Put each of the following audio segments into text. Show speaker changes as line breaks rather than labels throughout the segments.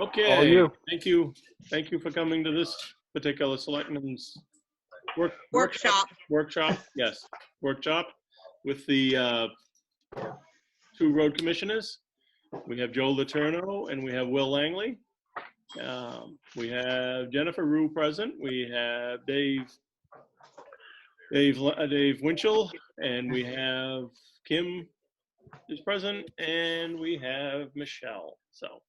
All
Okay,
you.
thank you. Thank you for coming to this particular selectmen's workshop, yes, workshop with the two road commissioners. We have Joe Letourneau and we have Will Langley. We have Jennifer Rue present. We have Dave Winchell, and we have Kim is present, and we have Michelle. So,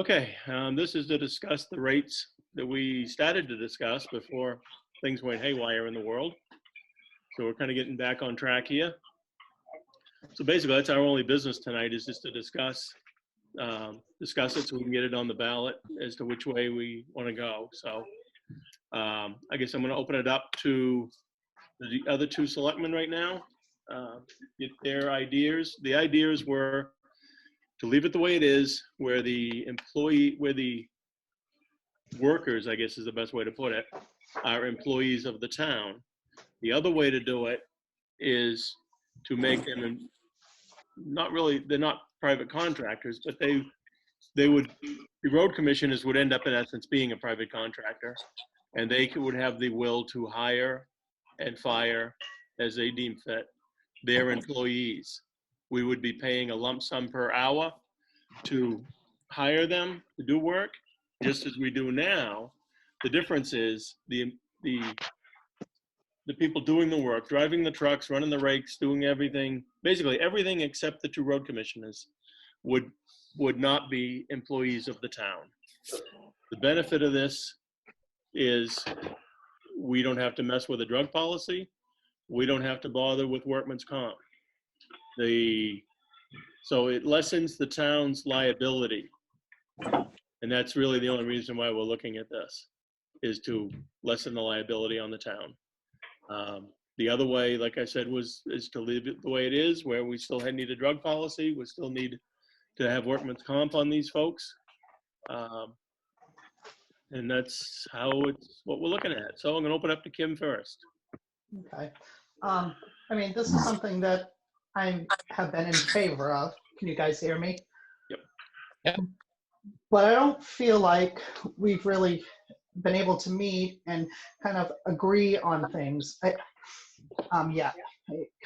okay, this is to discuss the rates that we started to discuss before things went haywire in the world. So we're kind of getting back on track here. So basically, that's our only business tonight, is just to discuss it so we can get it on the ballot as to which way we want to go. So I guess I'm going to open it up to the other two selectmen right now, get their ideas. The ideas were to leave it the way it is, where the workers, I guess is the best way to put it, are employees of the town. The other way to do it is to make them they're not private contractors, but the road commissioners would end up in essence being a private contractor, and they would have the will to hire and fire as they deem fit their employees. We would be paying a lump sum per hour to hire them to do work, just as we do now. The difference is the people doing the work, driving the trucks, running the rakes, doing everything, basically everything except the two road commissioners would not be employees of the town. The benefit of this is we don't have to mess with a drug policy. We don't have to bother with workman's comp. So it lessens the town's liability. And that's really the only reason why we're looking at this, is to lessen the liability on the town. The other way, like I said, is to leave it the way it is, where we still need a drug policy. We still need to have workman's comp on these folks. And that's what we're looking at. So I'm going to open up to Kim first.
Okay. I mean, this is something that I have been in favor of. Can you guys hear me?
Yep.
But I don't feel like we've really been able to meet and kind of agree on things. Kind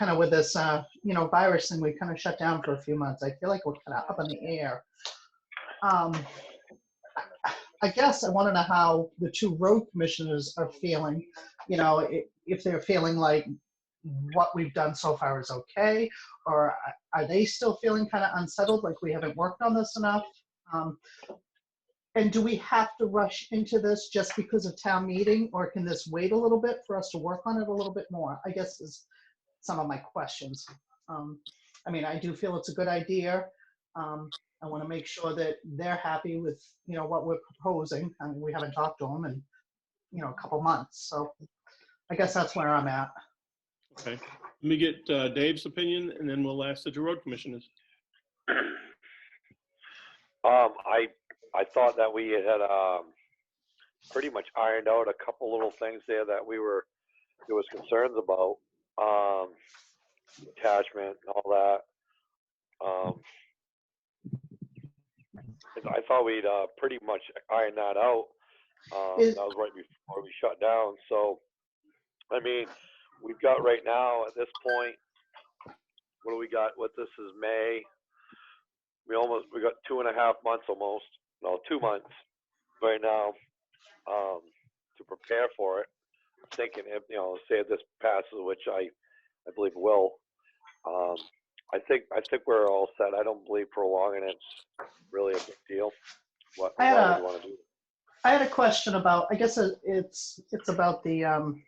of with this, virus thing, we kind of shut down for a few months. I feel like we're kind of up in the air. I guess I want to know how the two road commissioners are feeling, if they're feeling like what we've done so far is okay, or are they still feeling kind of unsettled, like we haven't worked on this enough? And do we have to rush into this just because of town meeting, or can this wait a little bit for us to work on it a little bit more? I guess is some of my questions. I mean, I do feel it's a good idea. I want to make sure that they're happy with, what we're proposing. I mean, we haven't talked to them in, a couple months. So I guess that's where I'm at.
Okay. Let me get Dave's opinion, and then we'll ask the two road commissioners.
I thought that we had pretty much ironed out a couple little things there that there was concerns about, attachment and all that. I thought we'd pretty much ironed that out. That was right before we shut down. So, I mean, we've got right now at this point, what do we got? This is May. We got 2.5 months almost. No, 2 months right now to prepare for it. I'm thinking if, say if this passes, which I believe will, I think we're all set. I don't believe prolonging it's really a big deal. What do you want to do?
I had a question about, I guess it's about the, I'm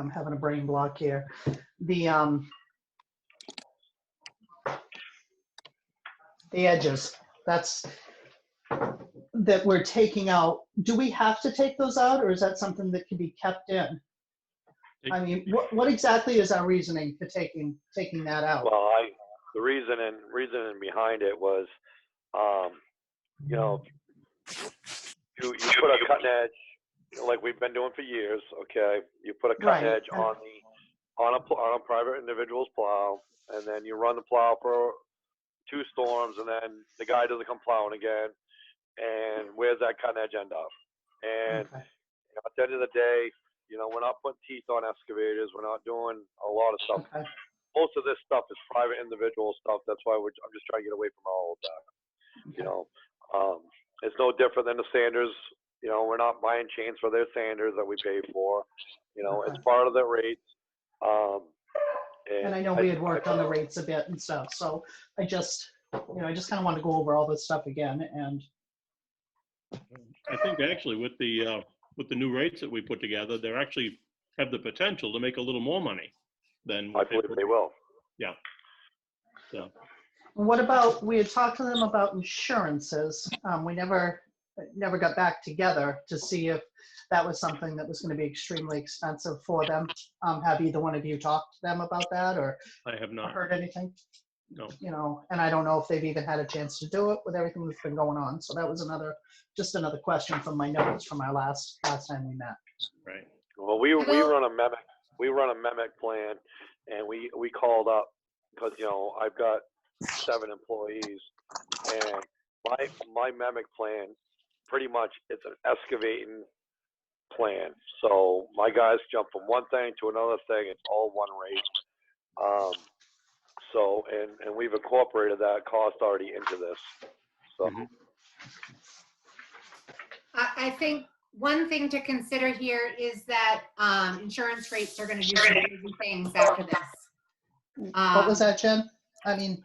having a brain block here. The edges, that we're taking out. Do we have to take those out, or is that something that can be kept in? I mean, what exactly is our reasoning for taking that out?
Well, the reasoning behind it was, you put a cutting edge, like we've been doing for years. Okay, you put a cutting edge on a private individual's plow, and then you run the plow for 2 storms, and then the guy doesn't come plowing again. And where's that kind of agenda? And
Okay.
at the end of the day, we're not putting teeth on excavators. We're not doing a lot of stuff.
Okay.
Most of this stuff is private individual stuff. That's why I'm just trying to get away from all of that. It's no different than the Sanders. We're not buying chains for their Sanders that we pay for. It's part of the rates.
And I know we had worked on the rates a bit and stuff, so I just kind of want to go over all this stuff again. And
I think actually with the new rates that we put together, they actually have the potential to make a little more money than.
I believe they will.
Yeah. So.
What about, we had talked to them about insurances. We never got back together to see if that was something that was going to be extremely expensive for them. Have either one of you talked to them about that, or
I have not
heard anything?
No.
And I don't know if they've even had a chance to do it with everything that's been going on. So that was another question from my notes from our last time we met.
Right.
Well, we run a mimic plan, and we called up because I've got 7 employees, and my mimic plan pretty much it's an excavating plan. So my guys jump from one thing to another thing. It's all one rate. So and we've incorporated that cost already into this. So
I think one thing to consider here is that insurance rates are going to do some crazy things after this.
What was that, Jen? I mean,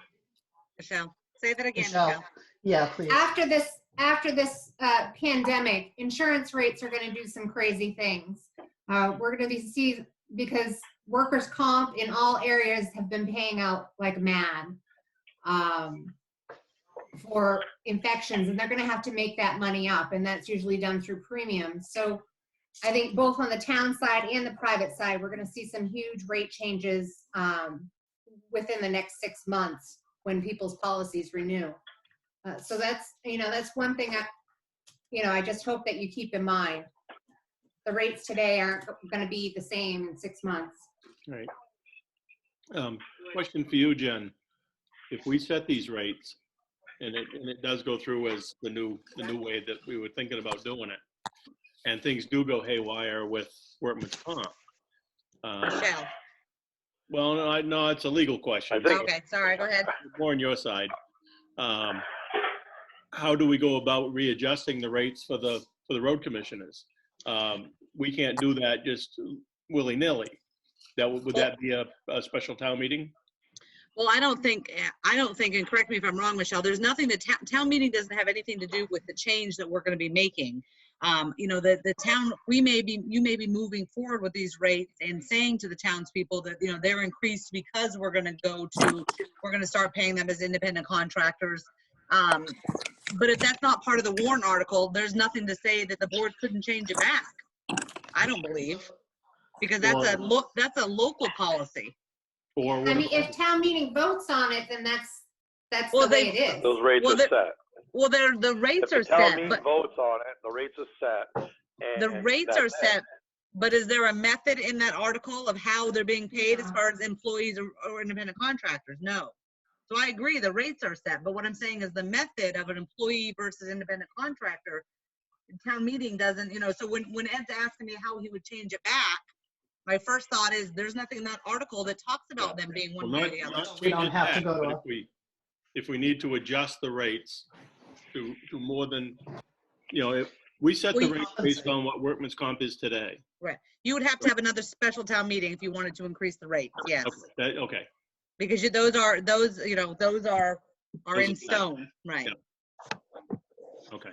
Michelle, say that again,
Michelle. Yeah, please.
After this pandemic, insurance rates are going to do some crazy things. We're going to see, because workers' comp in all areas have been paying out like mad for infections, and they're going to have to make that money up, and that's usually done through premiums. So I think both on the town side and the private side, we're going to see some huge rate changes within the next 6 months when people's policies renew. So that's one thing I just hope that you keep in mind. The rates today aren't going to be the same in 6 months.
Right. Question for you, Jen. If we set these rates, and it does go through as the new way that we were thinking about doing it, and things do go haywire with workman's comp.
Michelle.
Well, no, it's a legal question.
Okay, sorry, go ahead.
More on your side. How do we go about readjusting the rates for the road commissioners? We can't do that just willy-nilly. Would that be a special town meeting?
Well, I don't think, and correct me if I'm wrong, Michelle, there's nothing that town meeting doesn't have anything to do with the change that we're going to be making. The town, you may be moving forward with these rates and saying to the townspeople that, they're increased because we're going to start paying them as independent contractors. But if that's not part of the warrant article, there's nothing to say that the board couldn't change it back. I don't believe, because that's a local policy.
I mean, if town meeting votes on it, then that's the way it is.
Those rates are set.
Well, the rates are
set. If the town
set,
meeting
but
votes on it, the rates are set.
the rates are set. But is there a method in that article of how they're being paid as far as employees or independent contractors? No. So I agree, the rates are set. But what I'm saying is the method of an employee versus independent contractor, town meeting doesn't, so when Ed's asking me how he would change it back, my first thought is there's nothing in that article that talks about them being one way or the other.
We don't have to go to
if we need to adjust the rates to more than, if we set the rates based on what workman's comp is today.
Right. You would have to have another special town meeting if you wanted to increase the rates. Yes.
Okay.
Because those are in stone. Right.
Yeah. Okay.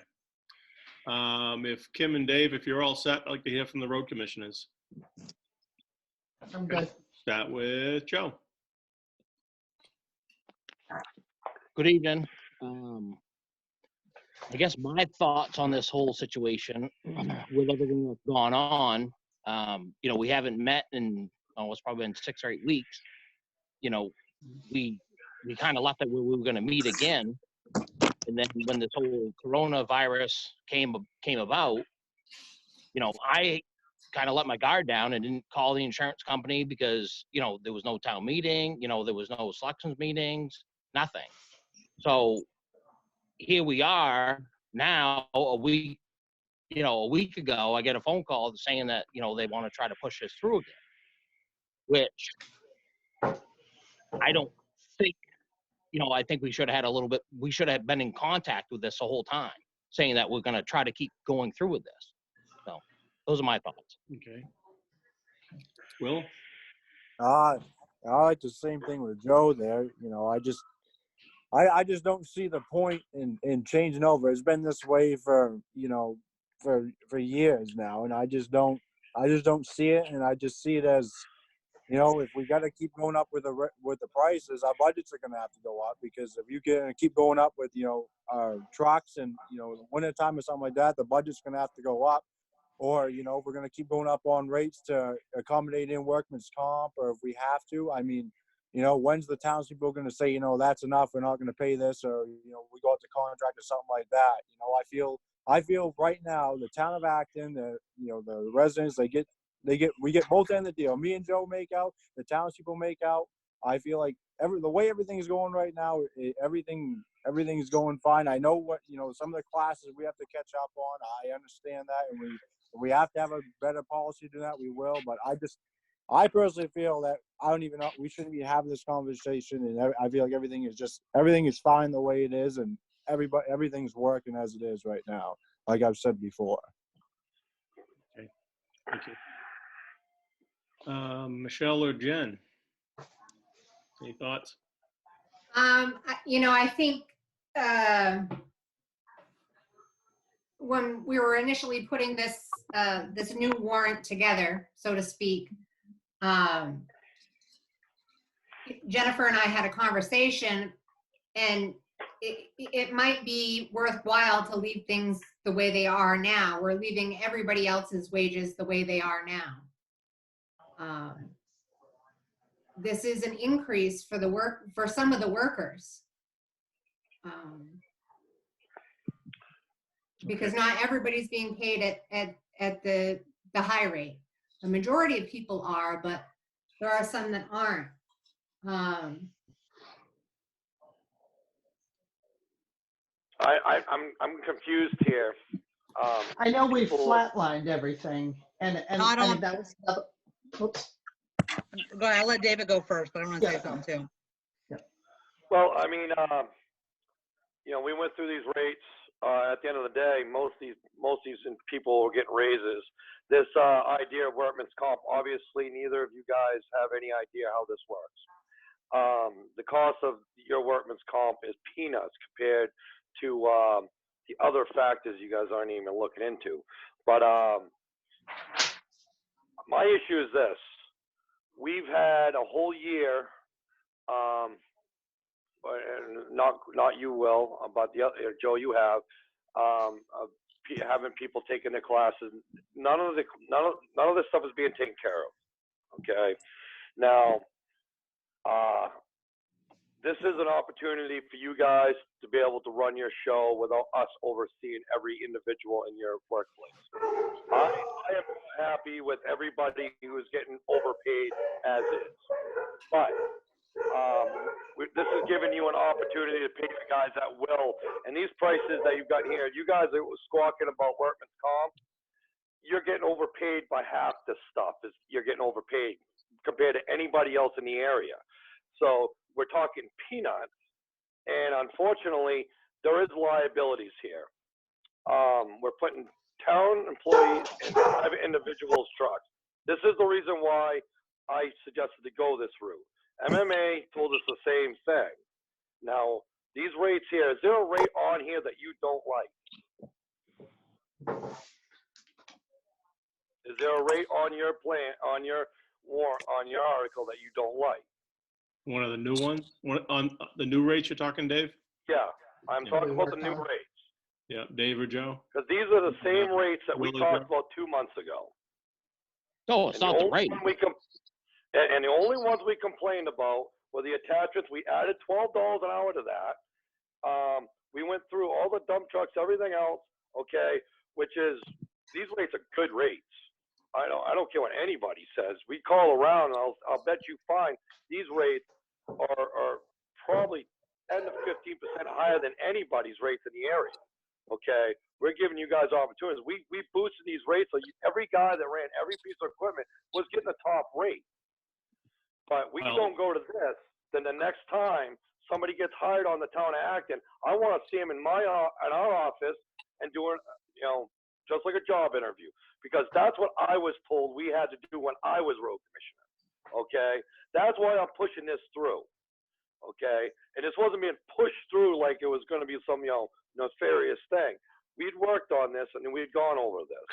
If Kim and Dave, if you're all set, I'd like to hear from the road commissioners.
I'm good.
Start with Joe.
Good evening. I guess my thoughts on this whole situation with everything that's gone on, we haven't met in, it's probably been 6 or 8 weeks. We kind of left it where we were going to meet again. And then when this whole coronavirus came about, I kind of let my guard down and didn't call the insurance company because, there was no town meeting, there was no selections meetings, nothing. So here we are now, a week ago, I get a phone call saying that, they want to try to push this through again, which I don't think, I think we should have been in contact with this the whole time, saying that we're going to try to keep going through with this. So those are my thoughts.
Okay. Will?
I like the same thing with Joe there. I just don't see the point in changing over. It's been this way for years now, and I just don't see it. And I just see it as, if we got to keep going up with the prices, our budgets are going to have to go up, because if you can keep going up with our trucks and winter time or something like that, the budget's going to have to go up. Or we're going to keep going up on rates to accommodate in workman's comp, or if we have to. I mean, when's the townspeople going to say, that's enough, we're not going to pay this, or we go out to contract or something like that. I feel right now the town of Acton, the residents, we get both ends of the deal. Me and Joe make out, the townspeople make out. I feel like the way everything's going right now, everything's going fine. I know what some of the classes we have to catch up on. I understand that, and we have to have a better policy to do that. We will, but I personally feel that we shouldn't be having this conversation, and I feel like everything is fine the way it is, and everything's working as it is right now, like I've said before.
Okay, thank you. Michelle or Jen, any thoughts?
I think when we were initially putting this new warrant together, so to speak, Jennifer and I had a conversation, and it might be worthwhile to leave things the way they are now. We're leaving everybody else's wages the way they are now. This is an increase for some of the workers. Because not everybody's being paid at the high rate. The majority of people are, but there are some that aren't.
I'm confused here.
I know we've flatlined everything, and
Not
I
on-
mean, that was another, oops.
Go ahead, I'll let David go first, but I want to say
Yeah.
something too.
Well, I mean, we went through these rates. At the end of the day, most of these people are getting raises. This idea of workman's comp, obviously, neither of you guys have any idea how this works. The cost of your workman's comp is peanuts compared to the other factors you guys aren't even looking into. But my issue is this: we've had a whole year. Not you, Will, but the other Joe, you have having people taking their classes. None of this stuff is being taken care of. Okay, now this is an opportunity for you guys to be able to run your show without us overseeing every individual in your workplace. I am happy with everybody who is getting overpaid as is, but this is giving you an opportunity to pay the guys at will. And these prices that you've got here, you guys are squawking about workman's comp. You're getting overpaid by half this stuff. You're getting overpaid compared to anybody else in the area. So we're talking peanuts. And unfortunately, there is liabilities here. We're putting town employees in private individuals' trucks. This is the reason why I suggested to go this route. MMA told us the same thing. Now, these rates here, is there a rate on here that you don't like? Is there a rate on your plan, on your article that you don't like?
One of the new ones? On the new rates you're talking, Dave?
Yeah, I'm talking about the new rates.
Yeah, Dave or Joe?
Because these are the same rates that we
Will
talked
Joe?
about 2 months ago.
No, it's not the rate.
And the only ones we complained about were the attachments. We added $12 an hour to that. We went through all the dump trucks, everything else, okay, which is, these rates are good rates. I don't care what anybody says. We call around, and I'll bet you find these rates are probably 10 to 15% higher than anybody's rates in the area. Okay, we're giving you guys opportunities. We boosted these rates so every guy that ran every piece of equipment was getting the top rate. But we don't go to this, then the next time somebody gets hired on the town of Acton, I want to see him in our office and doing, just like a job interview, because that's what I was told we had to do when I was road commissioner. Okay, that's why I'm pushing this through. Okay, and this wasn't being pushed through like it was going to be some nefarious thing. We'd worked on this and we'd gone over this.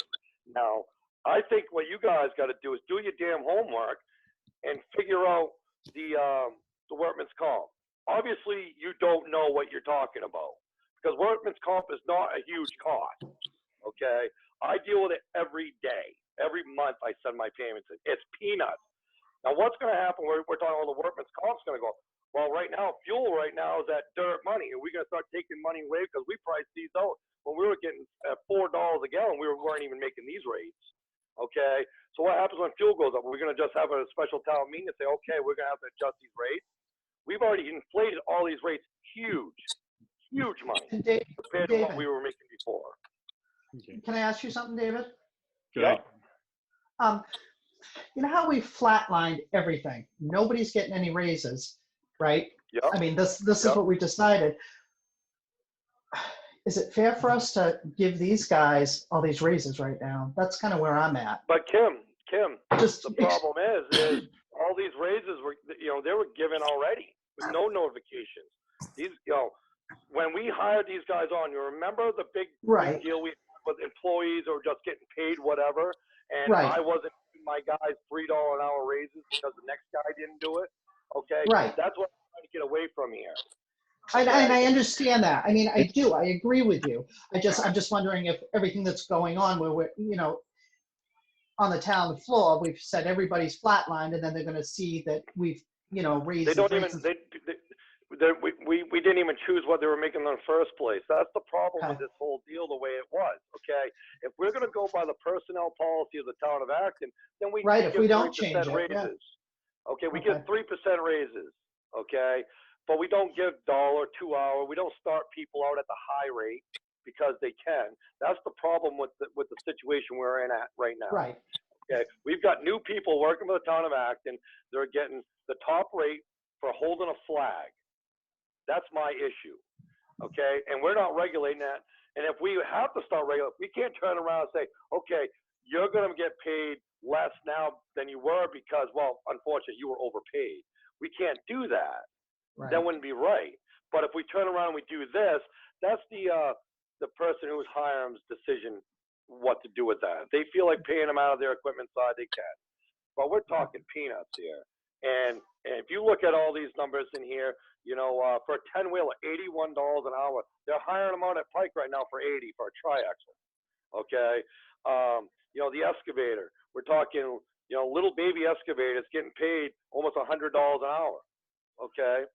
Now, I think what you guys got to do is do your damn homework and figure out the workman's comp. Obviously, you don't know what you're talking about because workman's comp is not a huge cost. Okay, I deal with it every day. Every month I send my payments in. It's peanuts. Now, what's going to happen? We're talking about the workman's comp's going to go. Well, right now, fuel right now is at dirt money. Are we going to start taking money away? Because we priced these out when we were getting $4 a gallon. We weren't even making these rates. Okay. So what happens when fuel goes up? We're going to just have a special town meeting and say, okay, we're going to have to adjust these rates. We've already inflated all these rates huge money compared to what we were making before.
Okay. Can I ask you something, David?
Good.
You know how we flatlined everything? Nobody's getting any raises. Right?
Yep.
I mean, this is what we decided. Is it fair for us to give these guys all these raises right now? That's kind of where I'm at.
But Kim, the problem is all these raises were, they were given already with no notifications. These, when we hired these guys on, you remember the big deal we had with employees or just getting paid whatever, and I wasn't giving my guys $3 an hour raises because the next guy didn't do it. Okay. Right. That's what I'm trying to get away from here.
And I understand that. I mean, I do. I agree with you. I'm just wondering if everything that's going on, where we're, on the town floor, we've said everybody's flatlined, and then they're going to see that we've, raised.
They don't even. We didn't even choose what they were making in the first place. That's the problem with this whole deal, the way it was. Okay. If we're going to go by the personnel policy of the town of Acton, then we
if we don't change it.
Raises. Yeah. Okay, we give 3% raises, okay? But we don't give $1, $2 hour. We don't start people out at the high rate because they can. That's the problem with the situation we're in at right now.
Right.
Okay, we've got new people working for the town of Acton. They're getting the top rate for holding a flag. That's my issue, okay? And we're not regulating that. And if we have to start regulating, we can't turn around and say, okay, you're going to get paid less now than you were because, well, unfortunately, you were overpaid. We can't do that. Right. That wouldn't be right. But if we turn around and we do this, that's the person who's hiring's decision what to do with that. If they feel like paying them out of their equipment side, they can. But we're talking peanuts here. And if you look at all these numbers in here, for a 10-wheeler, $81 an hour. They're hiring them out at Pike right now for $80 for a tri-axle. Okay. The excavator, we're talking, little baby excavators getting paid almost $100 an hour, okay,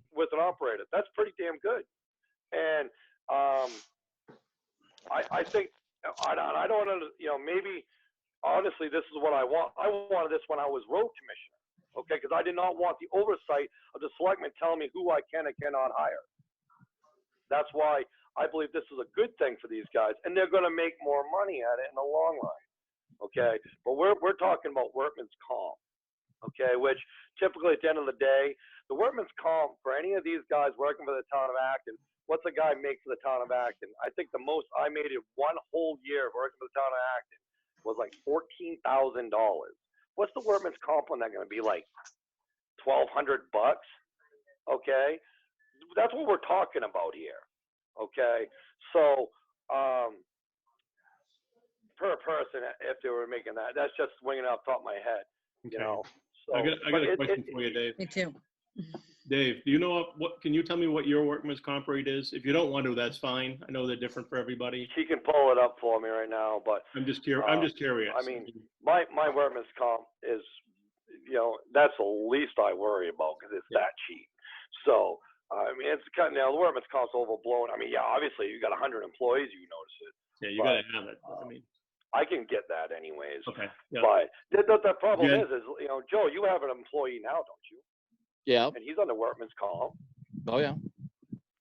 with an operator. That's pretty damn good. And I think, I don't know, maybe, honestly, this is what I want. I wanted this when I was road commissioner, okay, because I did not want the oversight of the selectmen telling me who I can and cannot hire. That's why I believe this is a good thing for these guys, and they're going to make more money at it in the long run. Okay, but we're talking about workman's comp, okay, which typically at the end of the day, the workman's comp for any of these guys working for the town of Acton, what's a guy make for the town of Acton? I think the most I made in one whole year of working for the town of Acton was like $14,000. What's the workman's comp on that going to be, like $1,200? Okay, that's what we're talking about here. Okay, so per person, if they were making that, that's just swinging off the top of my head.
Okay.
So
I got a question for you, Dave.
Me too.
Dave, do you know what? Can you tell me what your workman's comp rate is? If you don't want to, that's fine. I know they're different for everybody.
She can pull it up for me right now, but
I'm just curious.
I mean, my workman's comp is, that's the least I worry about because it's that cheap. So I mean, it's kind of, the workman's comp's overblown. I mean, yeah, obviously you got 100 employees, you notice it.
Yeah, you gotta have it. I mean,
I can get that anyways.
Okay. Yep.
But the problem is, Joe, you have an employee now, don't you?
Yeah.
And he's on the workman's comp.
Oh yeah.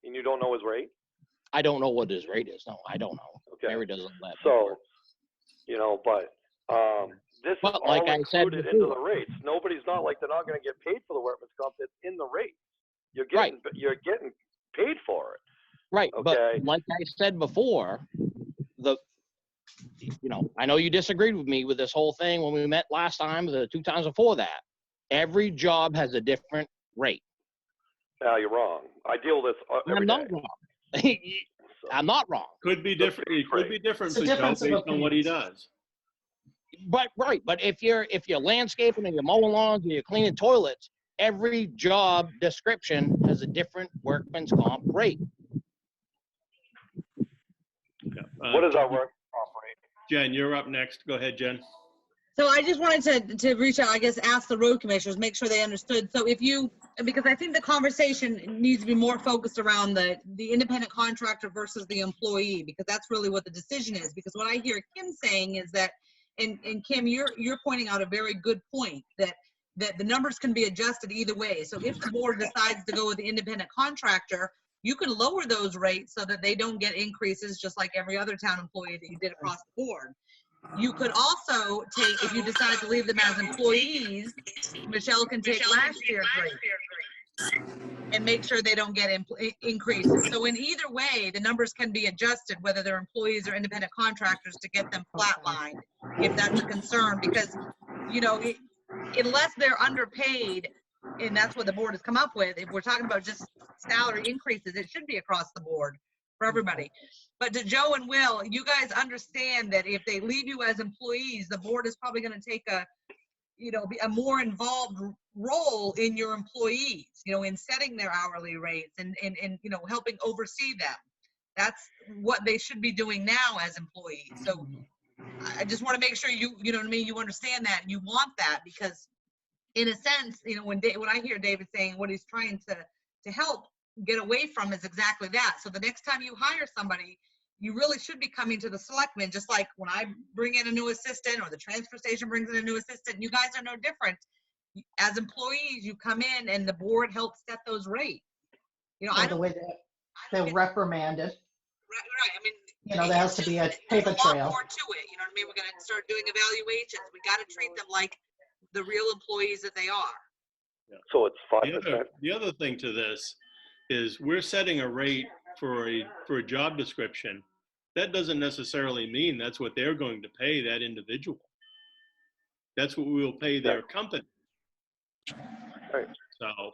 and you don't know his rate?
I don't know what his rate is. No, I don't know.
Okay.
Mary doesn't let me.
So, you know, but this is
But
all
like I said
included into the
before.
rates. Nobody's not like they're not going to get paid for the workman's comp. It's in the rate. You're
Right.
getting paid for it.
Right,
Okay.
but like I said before, I know you disagreed with me with this whole thing when we met last time, the 2 times before that. Every job has a different rate.
Now you're wrong. I deal with this every
I'm
day.
not wrong. I'm not wrong.
Could be different. It could be different
It's a
for Joe
difference of
based on what he
opinions.
does.
But if you're landscaping or you're mowing lawns or you're cleaning toilets, every job description has a different workman's comp rate.
Yeah.
What is our work comp rate?
Jen, you're up next. Go ahead, Jen.
So I just wanted to reach out, I guess, ask the road commissioners, make sure they understood. So because I think the conversation needs to be more focused around the independent contractor versus the employee, because that's really what the decision is. Because what I hear Kim saying is that, and Kim, you're pointing out a very good point, that the numbers can be adjusted either way. So if the board decides to go with the independent contractor, you can lower those rates so that they don't get increases just like every other town employee that you did across the board. You could also take, if you decide to leave them as employees, Michelle can take last year's rate and make sure they don't get increases. So in either way, the numbers can be adjusted, whether they're employees or independent contractors, to get them flatlined, if that's a concern. Because, unless they're underpaid, and that's what the board has come up with, if we're talking about just salary increases, it should be across the board for everybody. But to Joe and Will, you guys understand that if they leave you as employees, the board is probably going to take a more involved role in your employees, in setting their hourly rates and helping oversee them. That's what they should be doing now as employees. So I just want to make sure you understand that and you want that, because in a sense, when I hear David saying what he's trying to help get away from is exactly that. So the next time you hire somebody, you really should be coming to the selectmen, just like when I bring in a new assistant or the transfer station brings in a new assistant. You guys are no different. As employees, you come in and the board helps set those rates.
The way they're reprimanded.
Right. I mean,
there has to be a paper
there's a lot
trail.
more to it. You know what I mean? We're going to start doing evaluations. We got to treat them like the real employees that they are.
Yeah.
So it's 5%.
The other thing to this is we're setting a rate for a job description. That doesn't necessarily mean that's what they're going to pay that individual. That's what we will pay their company.
Right.
So,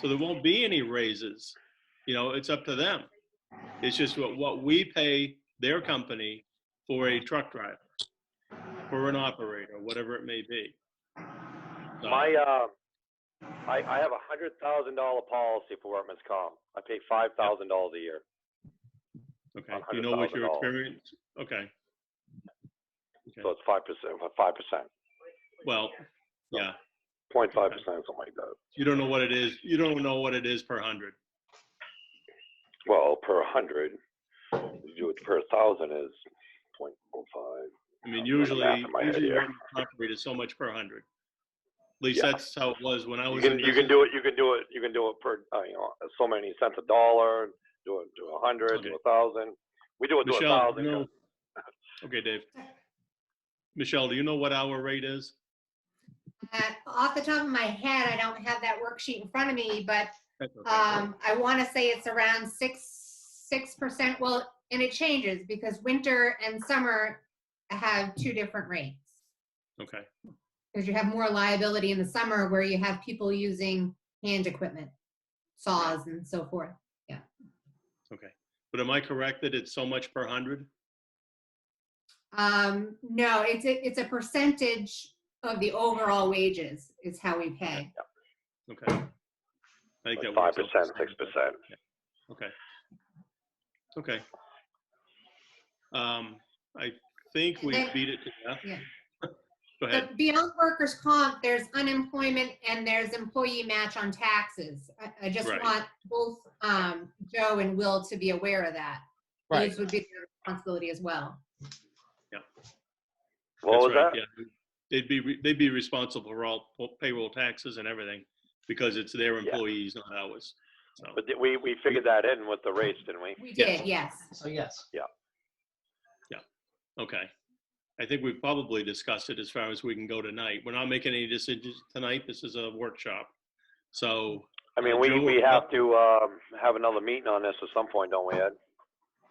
So
there won't be any raises. It's up to them. It's just what we pay their company for a truck driver, for an operator, whatever it may be. So,
I have $100,000 policy for workman's comp. I pay $5,000 a year.
okay. Do you know what your experience? Okay.
So it's 5%. 5%.
Well, yeah.
0.5%, something like that.
You don't know what it is. You don't know what it is per 100.
Well, per 100, you do it per 1,000 is 0.05.
I mean, usually operate is so much per 100. At least that's how it was when I was.
You can do it per so many cents a dollar. Do it to 100,
okay.
to 1,000. We do it to
Michelle,
1,000.
Okay, Dave. Michelle, do you know what our rate is?
Off the top of my head, I don't have that worksheet in front of me, but
That's okay.
I want to say it's around 6%. Well, and it changes because winter and summer have 2 different rates.
Okay.
Because you have more liability in the summer where you have people using hand equipment, saws and so forth. Yeah.
Okay. But am I correct that it's so much per 100?
No, it's a percentage of the overall wages is how we pay.
Okay. I think that
5%, 6%.
Yeah. Okay. Okay. I think we beat it to death.
Yeah.
Go ahead.
But beyond workers' comp, there's unemployment and there's employee match on taxes. I just want both Joe and Will to be aware of that.
Right.
Those would be their responsibility as well.
Yeah.
What was that?
Yeah. They'd be responsible for all payroll taxes and everything. because it's their
Yeah.
employees, not ours. So,
But we figured that in with the rates, didn't we?
We
Yes.
did, yes.
So yes.
okay. I think we've probably discussed it as far as we can go tonight. We're not making any decisions tonight. This is a workshop. So,
I mean,
Joe,
we have to have another meeting on this at some point, don't we, Ed?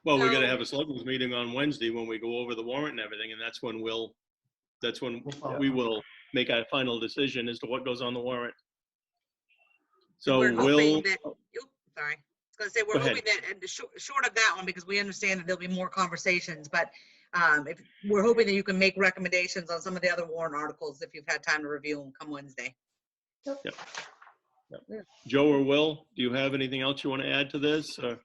well, we're going to
So-
have a selectmen's meeting on Wednesday when we go over the warrant and everything, and that's when we will make a final decision as to what goes on the warrant. So
We're
we'll,
hoping that, sorry. I was gonna say, we're
Go ahead.
hoping that, and short of that one, because we understand that there'll be more conversations, but if, we're hoping that you can make recommendations on some of the other warrant articles if you've had time to review them come Wednesday.
Joe or Will, do you have anything else you want to add to this? Or?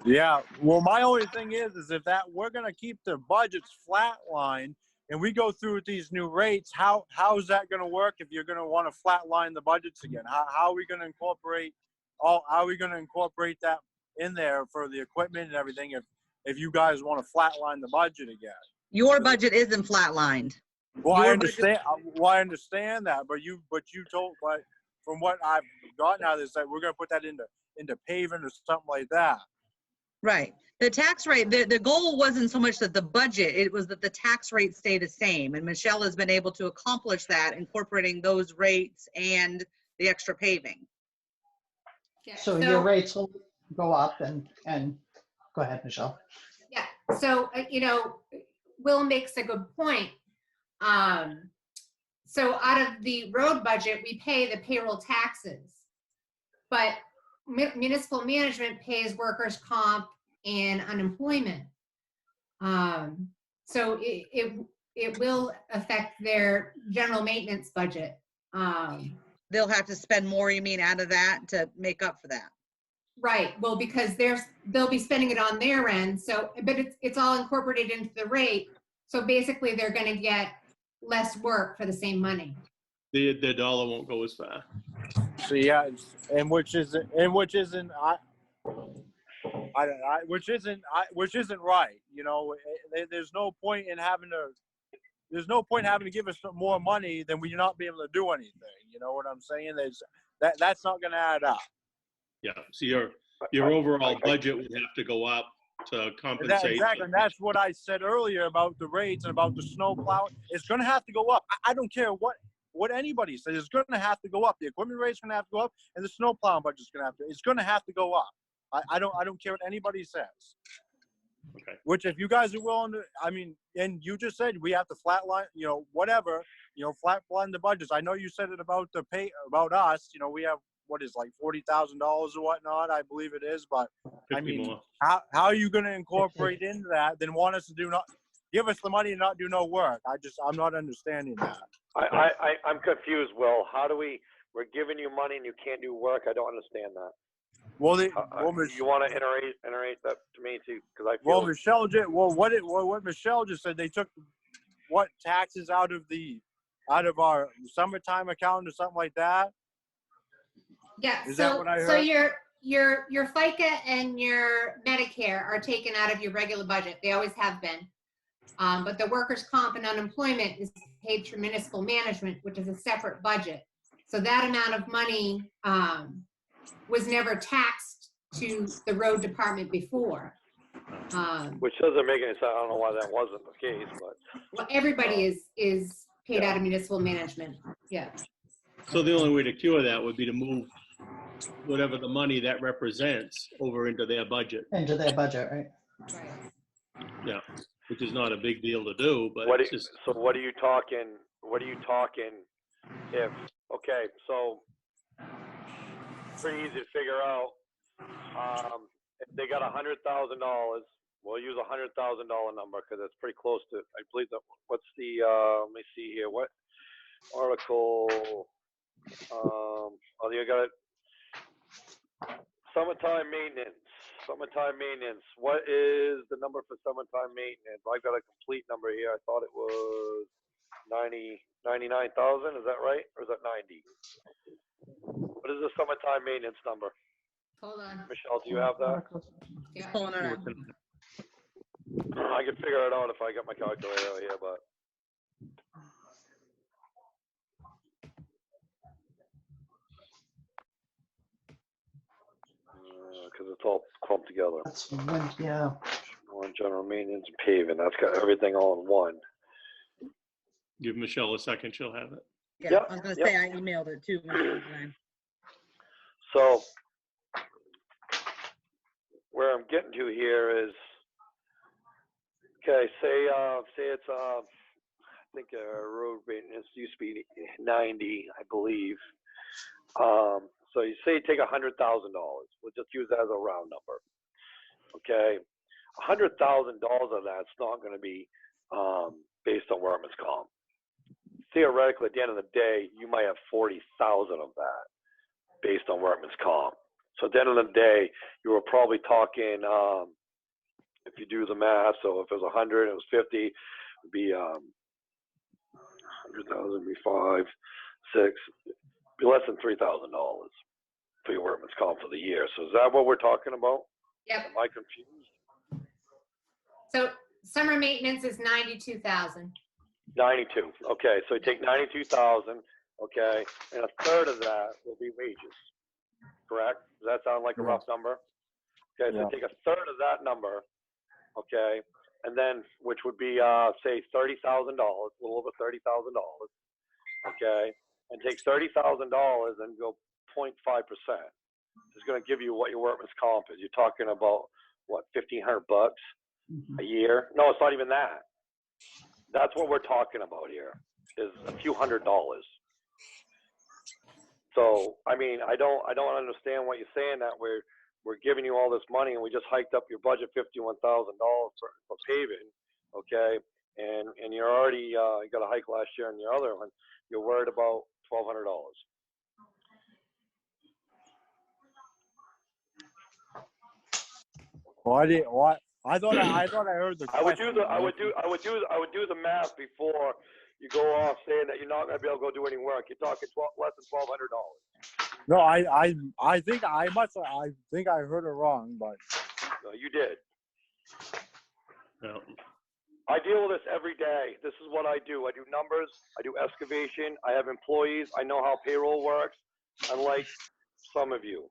Yeah, well, my only thing is if that we're gonna keep the budgets flatline and we go through with these new rates, how is that gonna work if you're gonna want to flatline the budgets again? How are we gonna incorporate that in there for the equipment and everything if you guys want to flatline the budget again?
Your budget isn't flatlined.
Well, I
Your budget-
understand that, but from what I've gotten out of this, that we're gonna put that into paving or something like that.
Right. The tax rate, the goal wasn't so much that the budget, it was that the tax rate stayed the same. And Michelle has been able to accomplish that, incorporating those rates and the extra paving.
Yeah,
So your rates will go up and go ahead, Michelle.
Yeah, so, Will makes a good point. So out of the road budget, we pay the payroll taxes. But municipal management pays workers' comp and unemployment. So it will affect their general maintenance budget.
They'll have to spend more, you mean, out of that to make up for that?
Right, well, because they'll be spending it on their end, so, but it's all incorporated into the rate. So basically, they're gonna get less work for the same money.
The dollar won't go as far.
So yeah, which isn't right. There's no point in having to give us more money than we not be able to do anything. You know what I'm saying? That's not going to add up.
Yeah. So your overall budget would have to go up to compensate.
Exactly. And that's what I said earlier about the rates and about the snow plow. It's going to have to go up. I don't care what anybody says. It's going to have to go up. The equipment rate's going to have to go up, and the snow plowing budget's going to have to. It's going to have to go up. I don't care what anybody says.
Okay.
Which, if you guys are willing to, and you just said we have to flatline, flatline the budgets. I know you said it about about us. We have what is like $40,000 or whatnot, I believe it is. But
More.
how are you going to incorporate into that? Then want us to give us the money and not do no work? I'm not understanding that.
I'm confused, Will. How do we're giving you money and you can't do work? I don't understand that.
Well,
you want to iterate that to me too? Because I feel.
Well, Michelle did. Well, what Michelle just said, they took what taxes out of our summertime account or something like that.
Yeah.
Is that what I heard?
So your FICA and your Medicare are taken out of your regular budget. They always have been. But the workers' comp and unemployment is paid through municipal management, which is a separate budget. So that amount of money was never taxed to the road department before.
Which doesn't make any sense. I don't know why that wasn't the case, but.
Well, everybody is paid out of municipal management. Yeah.
So the only way to cure that would be to move whatever the money that represents over into their budget.
Into their budget, right?
Right.
Yeah, which is not a big deal to do, but
What
it's just.
So what are you talking if, okay, so pretty easy to figure out. If they got $100,000, we'll use $100,000 number because it's pretty close to, I believe that, what's the, let me see here, what article, you got it. Summertime maintenance. What is the number for summertime maintenance? I got a complete number here. I thought it was 99,000. Is that right? Or is that 90? What is the summertime maintenance number?
Hold on.
Michelle, do you have that?
Yeah.
Pulling it up.
I could figure it out if I got my calculator out here, but. because it's all clumped together.
That's one, yeah.
One general maintenance and paving. That's got everything all in one.
Give Michelle a second, she'll have it.
Yeah,
Yep,
I was gonna
yep.
say I emailed it too. Michelle, today.
So where I'm getting to here is, okay, say it's I think road maintenance used to be 90, I believe. So you say you take $100,000. We'll just use that as a round number. Okay, $100,000 of that's not going to be based on workman's comp. Theoretically, at the end of the day, you might have 40,000 of that based on workman's comp. So at the end of the day, you were probably talking, if you do the math, so if it was 100, it was 50, it would be 100,000 would be 5, 6, be less than $3,000 for your workman's comp for the year. So is that what we're talking about?
Yep.
Am I confused?
So summer maintenance is 92,000.
92. Okay, so you take 92,000. Okay, and a third of that will be wages. Correct? Does that sound like a rough number? Okay, so
Yeah.
take a third of that number. Okay, and then which would be say $30,000, a little over $30,000. Okay, and take $30,000 and go 0.5%. It's going to give you what your workman's comp is. You're talking about what, $1,500 a year? No, it's not even that. That's what we're talking about here, is a few $100. So I mean, I don't understand what you're saying, that we're giving you all this money and we just hiked up your budget $51,000 for paving, okay? And you're already you got a hike last year on your other one. You're worried about $1,200.
Well, I didn't. What? I thought I heard the
I would do
question.
the math before you go off saying that you're not going to be able to go do any work. You're talking less than $1,200.
No, I think I heard it wrong, but
No, you did.
No.
I deal with this every day. This is what I do. I do numbers. I do excavation. I have employees. I know how payroll works, unlike some of you.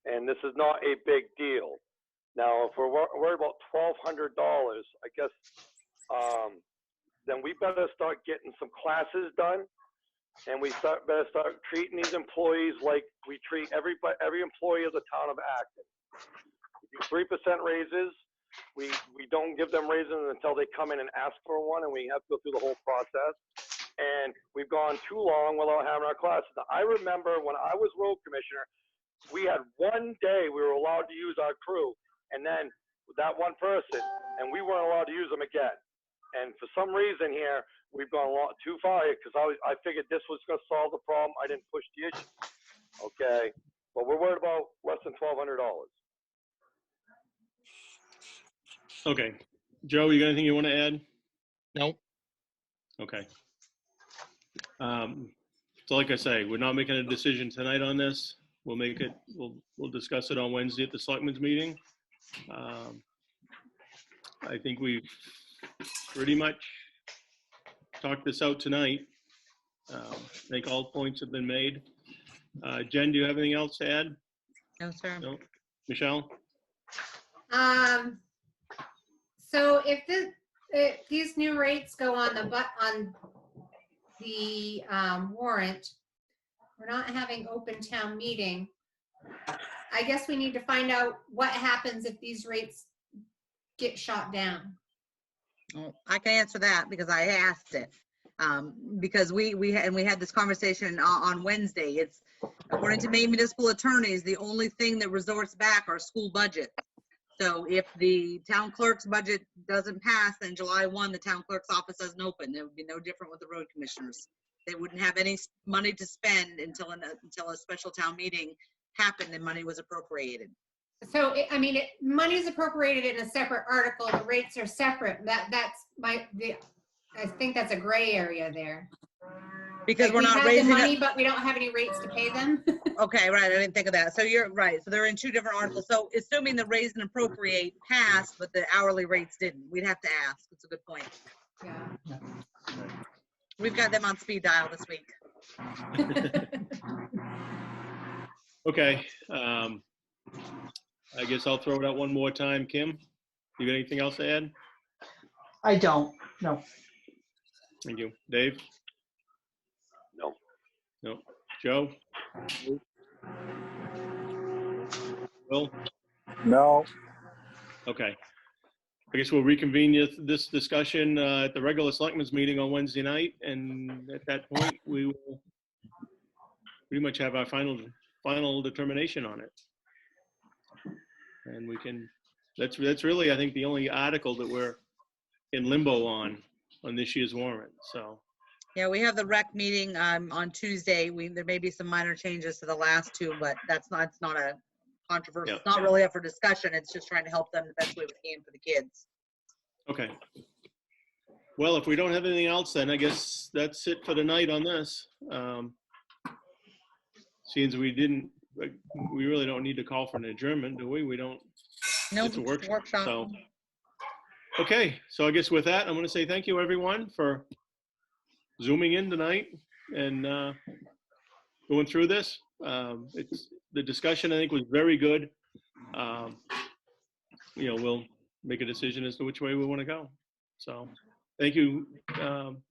And this is not a big deal. Now, if we're worried about $1,200, I guess, then we better start getting some classes done, and we better start treating these employees like we treat every employee of the town of Acton. We do 3% raises. We don't give them raises until they come in and ask for one, and we have to go through the whole process. And we've gone too long without having our classes. Now, I remember when I was road commissioner, we had one day we were allowed to use our crew, and then that one person, and we weren't allowed to use them again. And for some reason here, we've gone a lot too far because I figured this was going to solve the problem. I didn't push the issue. Okay, but we're worried about less than $1,200.
Okay. Joe, you got anything you want to add?
No.
Okay. So like I say, we're not making a decision tonight on this. We'll make it, we'll discuss it on Wednesday at the Selectmen's meeting. I think we've pretty much talked this out tonight. I think all points have been made. Jen, do you have anything else to add?
No, sir.
No? Michelle?
So if these new rates go on the warrant, we're not having open town meeting. I guess we need to find out what happens if these rates get shot down.
Well, I can answer that because I asked it. Because we had this conversation on Wednesday. It's according to Maine municipal attorneys, the only thing that resorts back are school budgets. So if the town clerk's budget doesn't pass, then July 1, the town clerk's office doesn't open. It would be no different with the road commissioners. They wouldn't have any money to spend until a special town meeting happened and money was appropriated.
So, money is appropriated in a separate article. The rates are separate. I think that's a gray area there.
Because
like
we're not
have
raising
the money, but we don't have any rates to pay them.
Okay, right. I didn't think of that. So you're right. So they're in two different articles. So assuming the raise and appropriate passed, but the hourly rates didn't, we'd have to ask. It's a good point.
Yeah.
We've got them on speed dial this week.
Okay. I guess I'll throw it out one more time. Kim, you got anything else to add?
I don't, no.
Thank you. Dave?
No.
No. Joe? Will?
No.
Okay. I guess we'll reconvene this discussion at the regular selectmen's meeting on Wednesday night, and at that point, we will pretty much have our final determination on it. And we can, that's really, I think, the only article that we're in limbo on this year's warrant, so.
Yeah, we have the rec meeting on Tuesday. There may be some minor changes to the last two, but it's not a controversy.
Yeah.
It's not really up for discussion. It's just trying to help them the best way we can for the kids.
Okay. Well, if we don't have anything else, then I guess that's it for tonight on this. Seems we really don't need to call for an adjournment, do we? We don't.
No,
It's a workshop.
workshop.
So, okay. So I guess with that, I'm going to say thank you, everyone, for zooming in tonight and going through this. The discussion, I think, was very good. We'll make a decision as to which way we want to go. So thank you,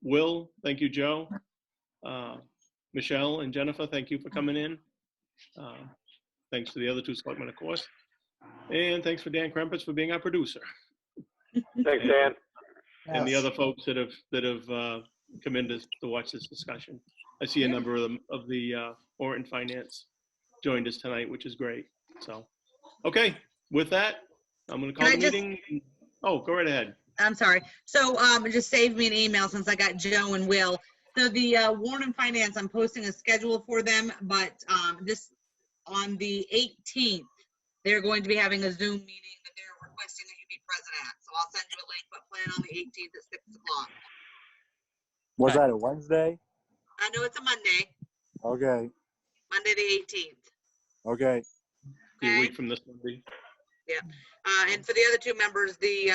Will. Thank you, Joe. Michelle and Jennifer, thank you for coming in. Thanks to the other two selectmen, of course. And thanks for Dan Krempitz for being our producer.
Thanks, Dan.
And the
Yes.
other folks that have come in to watch this discussion. I see a number of them of the Warrant and Finance joined us tonight, which is great. So, okay, with that, I'm going to call
Can
the
I just-
meeting. Oh, go right ahead.
I'm sorry. So just save me an email since I got Joe and Will. So the Warrant and Finance, I'm posting a schedule for them, but this on the 18th, they're going to be having a Zoom meeting that they're requesting that you be present at. So I'll send you a link, but plan on the 18th at 6 o'clock.
Was
Okay.
that a Wednesday?
I know it's a Monday,
Okay.
Monday the 18th.
Okay.
A
Okay.
week from this Monday.
And for the other two members, the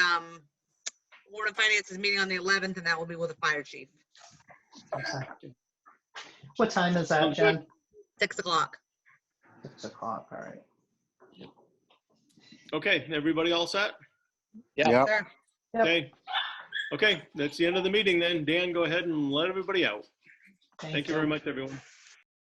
Warrant and Finance is meeting on the 11th, and that will be with the fire chief.
Okay. What time is that,
Sounds good.
Jen?
6 o'clock.
6 o'clock, all right.
Okay, everybody all set?
Yeah.
Yep.
Sure.
Yep.
Okay. Okay, that's the end of the meeting then. Dan, go ahead and let everybody out. Thank you very much, everyone.